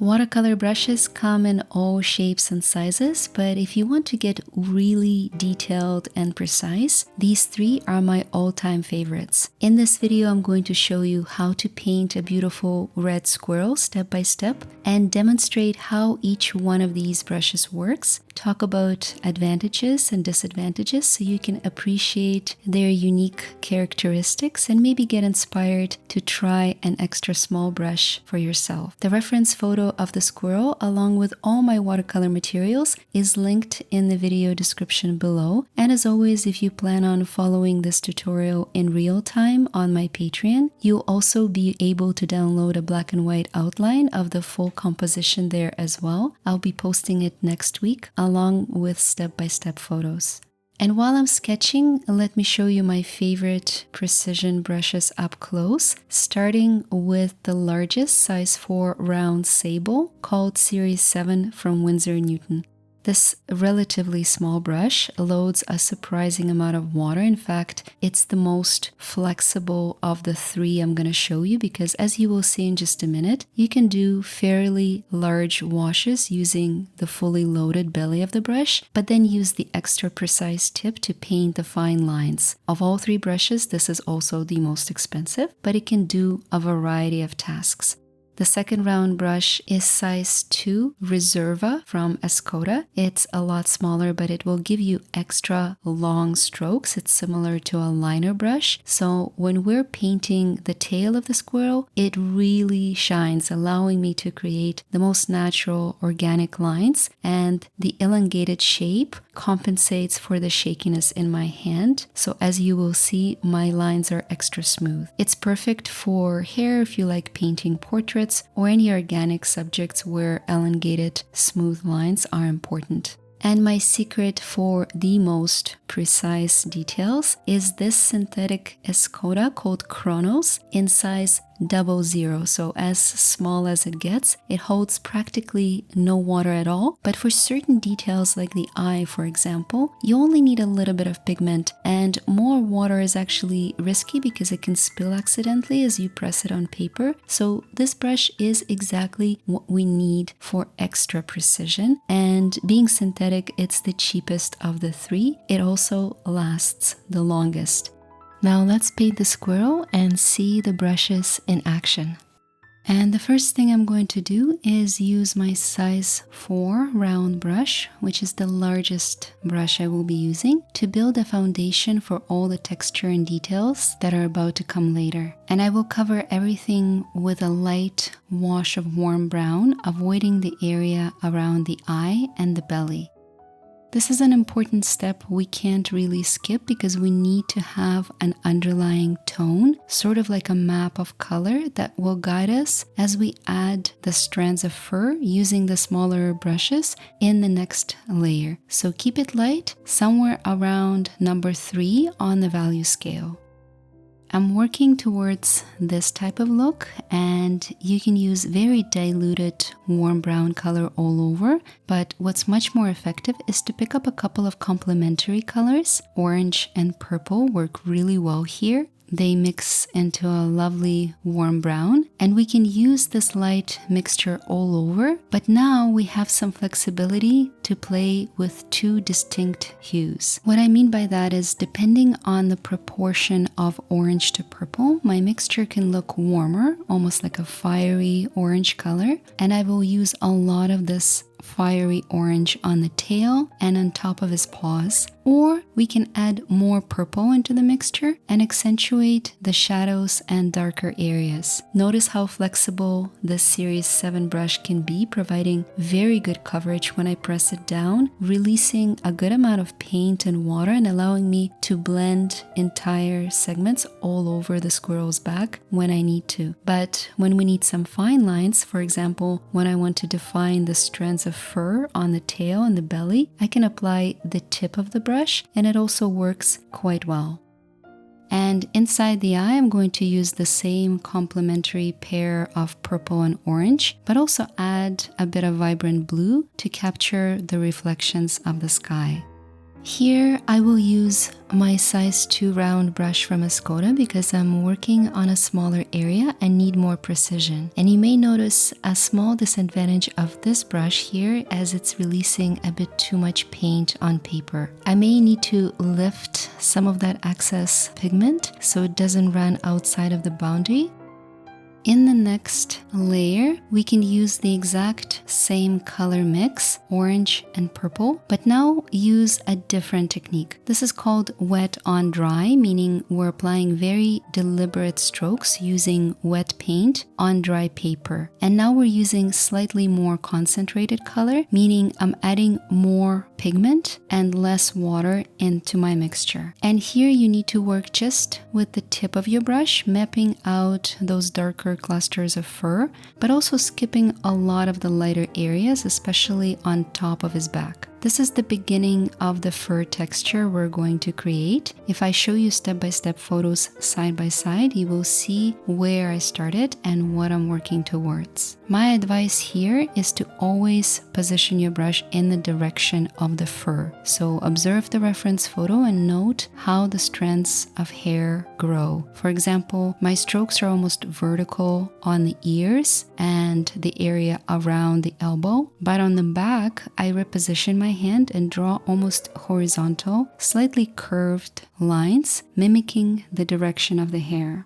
Watercolor brushes come in all shapes and sizes, but if you want to get really detailed and precise, these three are my all-time favorites. In this video, I'm going to show you how to paint a beautiful red squirrel step by step and demonstrate how each one of these brushes works, talk about advantages and disadvantages so you can appreciate their unique characteristics and maybe get inspired to try an extra small brush for yourself. The reference photo of the squirrel, along with all my watercolor materials, is linked in the video description below. And as always, if you plan on following this tutorial in real time on my Patreon, you'll also be able to download a black and white outline of the full composition there as well. I'll be posting it next week along with step-by-step photos. And while I'm sketching, let me show you my favorite precision brushes up close, starting with the largest size 4 round sable called Series 7 from Winsor & Newton. This relatively small brush loads a surprising amount of water. In fact, it's the most flexible of the three I'm going to show you because, as you will see in just a minute, you can do fairly large washes using the fully loaded belly of the brush, but then use the extra precise tip to paint the fine lines. Of all three brushes, this is also the most expensive, but it can do a variety of tasks. The second round brush is size 2 Reserva from Escoda. It's a lot smaller, but it will give you extra long strokes. It's similar to a liner brush. So when we're painting the tail of the squirrel, it really shines, allowing me to create the most natural organic lines, and the elongated shape compensates for the shakiness in my hand. So as you will see, my lines are extra smooth. It's perfect for hair if you like painting portraits or any organic subjects where elongated, smooth lines are important. And my secret for the most precise details is this synthetic Escoda called Chronos in size 00, so as small as it gets. It holds practically no water at all, but for certain details like the eye, for example, you only need a little bit of pigment, and more water is actually risky because it can spill accidentally as you press it on paper. So this brush is exactly what we need for extra precision, and being synthetic, it's the cheapest of the three. It also lasts the longest. Now let's paint the squirrel and see the brushes in action. And the first thing I'm going to do is use my size 4 round brush, which is the largest brush I will be using, to build a foundation for all the texture and details that are about to come later. And I will cover everything with a light wash of warm brown, avoiding the area around the eye and the belly. This is an important step we can't really skip because we need to have an underlying tone, sort of like a map of color that will guide us as we add the strands of fur using the smaller brushes in the next layer. So keep it light, somewhere around number 3 on the value scale. I'm working towards this type of look, and you can use very diluted warm brown color all over, but what's much more effective is to pick up a couple of complementary colors. Orange and purple work really well here. They mix into a lovely warm brown, and we can use this light mixture all over, but now we have some flexibility to play with two distinct hues. What I mean by that is, depending on the proportion of orange to purple, my mixture can look warmer, almost like a fiery orange color, and I will use a lot of this fiery orange on the tail and on top of his paws. Or we can add more purple into the mixture and accentuate the shadows and darker areas. Notice how flexible this Series 7 brush can be, providing very good coverage when I press it down, releasing a good amount of paint and water and allowing me to blend entire segments all over the squirrel's back when I need to. But when we need some fine lines, for example, when I want to define the strands of fur on the tail and the belly, I can apply the tip of the brush, and it also works quite well. And inside the eye, I'm going to use the same complementary pair of purple and orange, but also add a bit of vibrant blue to capture the reflections of the sky. Here I will use my size 2 round brush from Escoda because I'm working on a smaller area and need more precision. And you may notice a small disadvantage of this brush here as it's releasing a bit too much paint on paper. I may need to lift some of that excess pigment so it doesn't run outside of the boundary. In the next layer, we can use the exact same color mix, orange and purple, but now use a different technique. This is called wet on dry, meaning we're applying very deliberate strokes using wet paint on dry paper. And now we're using slightly more concentrated color, meaning I'm adding more pigment and less water into my mixture. And here you need to work just with the tip of your brush, mapping out those darker clusters of fur, but also skipping a lot of the lighter areas, especially on top of his back. This is the beginning of the fur texture we're going to create. If I show you step-by-step photos side by side, you will see where I started and what I'm working towards. My advice here is to always position your brush in the direction of the fur. So observe the reference photo and note how the strands of hair grow. For example, my strokes are almost vertical on the ears and the area around the elbow, but on the back, I reposition my hand and draw almost horizontal, slightly curved lines, mimicking the direction of the hair.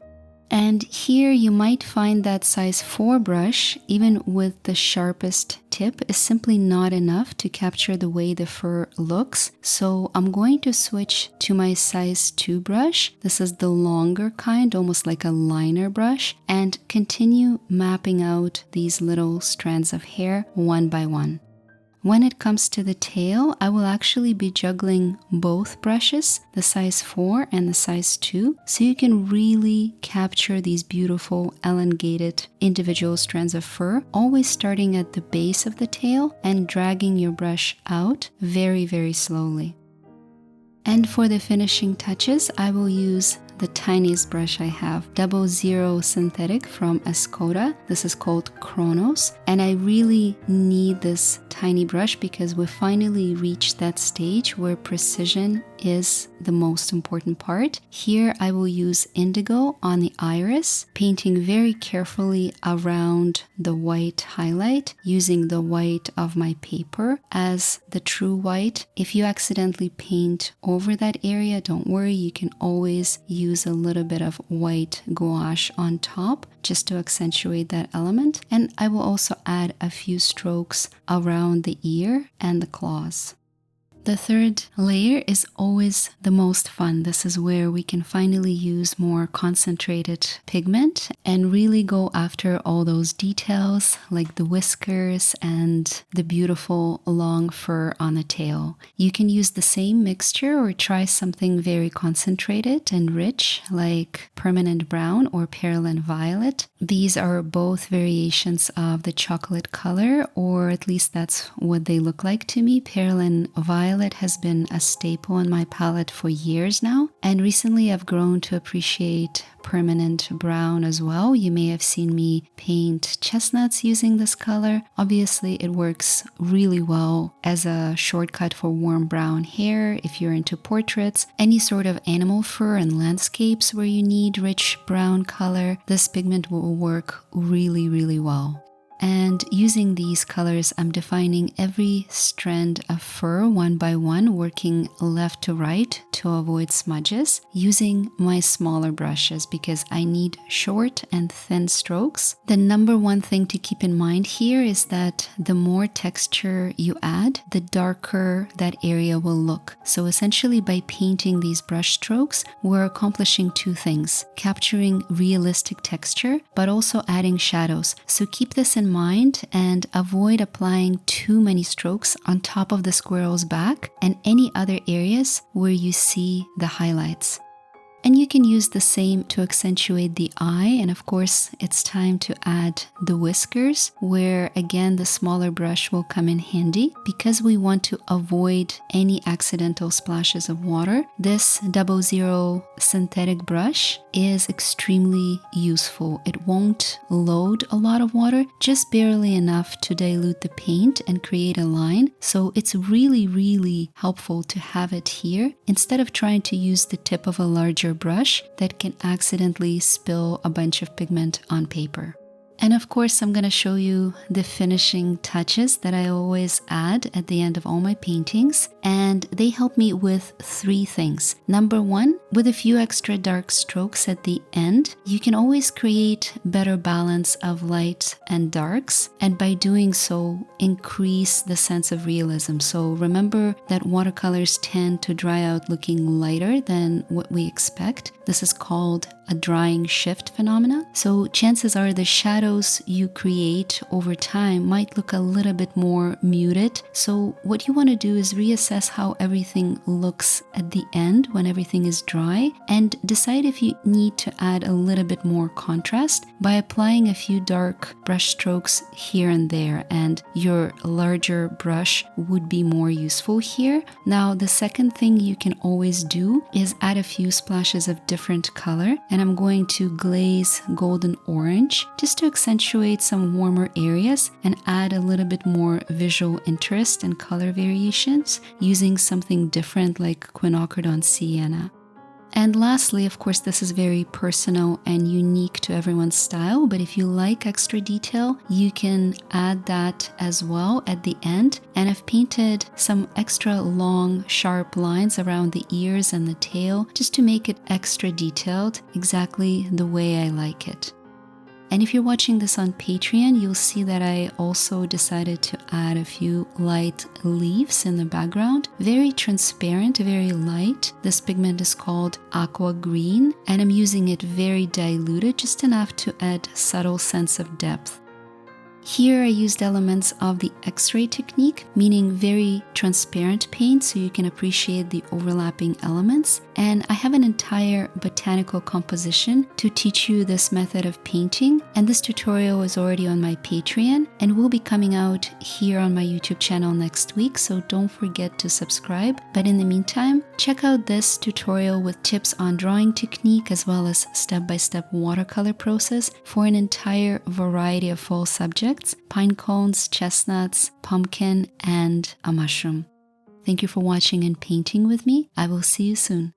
And here you might find that size 4 brush, even with the sharpest tip, is simply not enough to capture the way the fur looks. So I'm going to switch to my size 2 brush. This is the longer kind, almost like a liner brush, and continue mapping out these little strands of hair one by one. When it comes to the tail, I will actually be juggling both brushes, the size 4 and the size 2, so you can really capture these beautiful elongated individual strands of fur, always starting at the base of the tail and dragging your brush out very, very slowly. And for the finishing touches, I will use the tiniest brush I have, 00 synthetic from Escoda. This is called Chronos, and I really need this tiny brush because we finally reached that stage where precision is the most important part. Here I will use indigo on the iris, painting very carefully around the white highlight, using the white of my paper as the true white. If you accidentally paint over that area, don't worry, you can always use a little bit of white gouache on top just to accentuate that element. And I will also add a few strokes around the ear and the claws. The third layer is always the most fun. This is where we can finally use more concentrated pigment and really go after all those details like the whiskers and the beautiful long fur on the tail. You can use the same mixture or try something very concentrated and rich like permanent brown or pearl violet. These are both variations of the chocolate color, or at least that's what they look like to me. Pearl violet has been a staple in my palette for years now, and recently I've grown to appreciate permanent brown as well. You may have seen me paint chestnuts using this color. Obviously, it works really well as a shortcut for warm brown hair if you're into portraits, any sort of animal fur and landscapes where you need rich brown color. This pigment will work really, really well. And using these colors, I'm defining every strand of fur one by one, working left to right to avoid smudges, using my smaller brushes because I need short and thin strokes. The number one thing to keep in mind here is that the more texture you add, the darker that area will look. So essentially by painting these brush strokes, we're accomplishing two things: capturing realistic texture, but also adding shadows. So keep this in mind and avoid applying too many strokes on top of the squirrel's back and any other areas where you see the highlights. And you can use the same to accentuate the eye. And of course, it's time to add the whiskers, where again, the smaller brush will come in handy. Because we want to avoid any accidental splashes of water, this 00 synthetic brush is extremely useful. It won't load a lot of water, just barely enough to dilute the paint and create a line. So it's really, really helpful to have it here instead of trying to use the tip of a larger brush that can accidentally spill a bunch of pigment on paper. And of course, I'm going to show you the finishing touches that I always add at the end of all my paintings. And they help me with 3 things. Number 1, with a few extra dark strokes at the end, you can always create better balance of light and darks. And by doing so, increase the sense of realism. So remember that watercolors tend to dry out looking lighter than what we expect. This is called a drying shift phenomena. So chances are the shadows you create over time might look a little bit more muted. So what you want to do is reassess how everything looks at the end when everything is dry, and decide if you need to add a little bit more contrast by applying a few dark brush strokes here and there, and your larger brush would be more useful here. Now, the second thing you can always do is add a few splashes of different color, and I'm going to glaze golden orange just to accentuate some warmer areas and add a little bit more visual interest and color variations using something different like quinacridone sienna. And lastly, of course, this is very personal and unique to everyone's style, but if you like extra detail, you can add that as well at the end. And I've painted some extra long, sharp lines around the ears and the tail just to make it extra detailed, exactly the way I like it. And if you're watching this on Patreon, you'll see that I also decided to add a few light leaves in the background. Very transparent, very light. This pigment is called aqua green, and I'm using it very diluted, just enough to add subtle sense of depth. Here I used elements of the X-ray technique, meaning very transparent paint so you can appreciate the overlapping elements. And I have an entire botanical composition to teach you this method of painting. And this tutorial is already on my Patreon and will be coming out here on my YouTube channel next week, so don't forget to subscribe. But in the meantime, check out this tutorial with tips on drawing technique as well as step-by-step watercolor process for an entire variety of fall subjects: pine cones, chestnuts, pumpkin, and a mushroom. Thank you for watching and painting with me. I will see you soon.